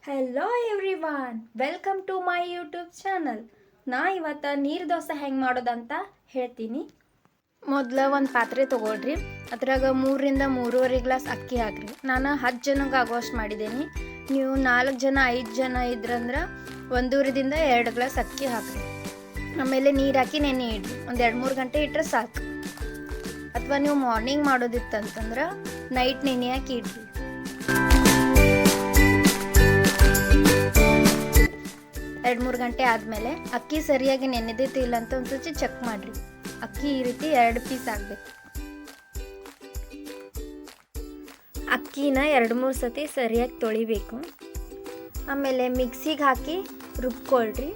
Hello everyone, welcome to my YouTube channel. ನಾ ಇವತ್ತು ನೀರು ದೋಸೆ ಹೆಂಗೆ ಮಾಡೋದಂತ ಹೇಳ್ತೀನಿ. ಮೊದಲು ಒಂದು ಪಾತ್ರೆ ತೊಗೊಳ್ರಿ. ಅದ್ರಾಗ 3ರಿಂದ 3.5 ಗ್ಲಾಸ್ ಅಕ್ಕಿ ಹಾಕ್ರಿ. ನಾನು 10 ಜನಕ್ಕೆ ಆಗೋಷ್ಟು ಮಾಡಿದ್ದೀನಿ. ನೀವು 4 ಜನ 5 ಜನ ಇದ್ರಂದ್ರೆ 1.5ರಿಂದ 2 ಗ್ಲಾಸ್ ಅಕ್ಕಿ ಹಾಕ್ರಿ. ಆಮೇಲೆ ನೀರು ಹಾಕಿ ನೆನೆ ಇಡ್ರಿ. ಒಂದು 2-3 ಗಂಟೆ ಇಟ್ಟರೆ ಸಾಕು. ಅಥವಾ ನೀವು ಮಾರ್ನಿಂಗ್ ಮಾಡೋದಿತ್ತಂತಂದ್ರೆ ನೈಟ್ ನೆನೆ ಹಾಕಿ ಇಡ್ರಿ. 2-3 ಗಂಟೆ ಆದಮೇಲೆ ಅಕ್ಕಿ ಸರಿಯಾಗಿ ನೆನೆದೈತಿ ಇಲ್ಲ ಅಂತ ಒಂದು ಸತಿ ಚೆಕ್ ಮಾಡಿರಿ. ಅಕ್ಕಿ ಈ ರೀತಿ 2 ಪೀಸ್ ಆಗಬೇಕು. ಅಕ್ಕಿನ 2-3 ಸತಿ ಸರಿಯಾಗಿ ತೊಳಿಬೇಕು. ಆಮೇಲೆ ಮಿಕ್ಸಿಗೆ ಹಾಕಿ ರುಬ್ಕೊಳ್ರಿ.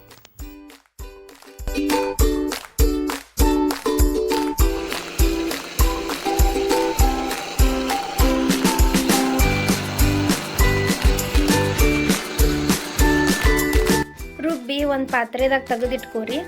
ರುಬ್ಬಿ ಒಂದು ಪಾತ್ರೆದಾಗ ತೆಗೆದಿಟ್ಕೋರಿ.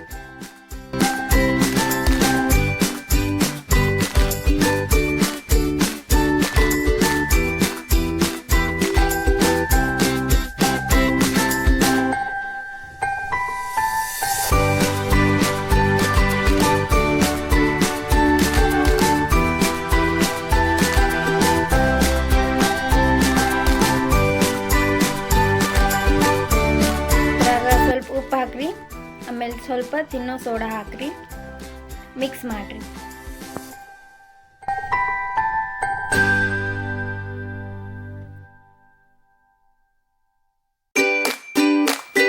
ಉಪ್ಪು ಹಾಕ್ರಿ. ಆಮೇಲೆ ಸ್ವಲ್ಪ ತಿನ್ನೋ ಸೋಡಾ ಹಾಕ್ರಿ. ಮಿಕ್ಸ್ ಮಾಡ್ರಿ.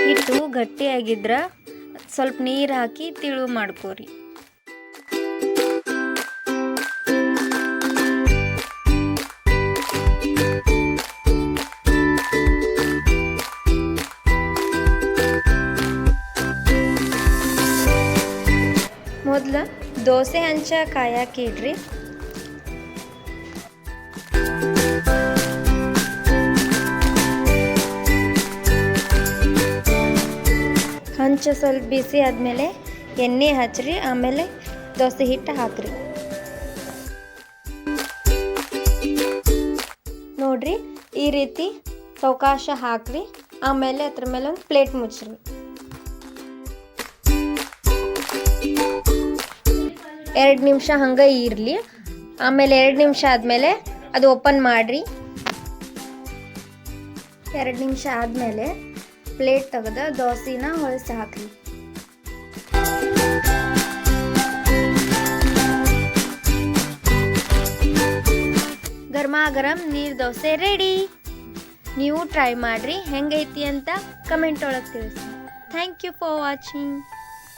ಹಿಟ್ಟು ಗಟ್ಟಿಯಾಗಿದ್ರೆ ಸ್ವಲ್ಪ ನೀರು ಹಾಕಿ ತಿಳು ಮಾಡ್ಕೋರಿ. ಮೊದಲು ದೋಸೆ ಹಂಚ ಕಾಯಕ್ಕೆ ಇಡ್ರಿ. ಹಂಚ ಸ್ವಲ್ಪ ಬಿಸಿ ಆದಮೇಲೆ ಎಣ್ಣೆ ಹಚ್ಚ್ರಿ. ಆಮೇಲೆ ದೋಸೆ ಹಿಟ್ಟು ಹಾಕ್ರಿ. ನೋಡ್ರಿ, ಈ ರೀತಿ ಸಾವಕಾಶ ಹಾಕ್ರಿ. ಆಮೇಲೆ ಅದ್ರ ಮೇಲೆ ಒಂದು ಪ್ಲೇಟ್ ಮುಚ್ಚ್ರಿ. 2 ನಿಮಿಷ ಹಂಗೆ ಇರಲಿ. ಆಮೇಲೆ 2 ನಿಮಿಷ ಆದಮೇಲೆ ಅದು ಓಪನ್ ಮಾಡಿರಿ. 2 ನಿಮಿಷ ಆದಮೇಲೆ ಪ್ಲೇಟ್ ತೆಗೆದು ದೋಸೆನ ಹೊಳ್ಸಿ ಹಾಕ್ರಿ. ಗರ್ಮಾ ಗರಂ ನೀರು ದೋಸೆ ರೆಡಿ. ನೀವು ಟ್ರೈ ಮಾಡಿರಿ, ಹೆಂಗೈತಿ ಅಂತ ಕಮೆಂಟ್ ಒಳಗೆ ತಿಳಿಸಿ. Thank you for watching.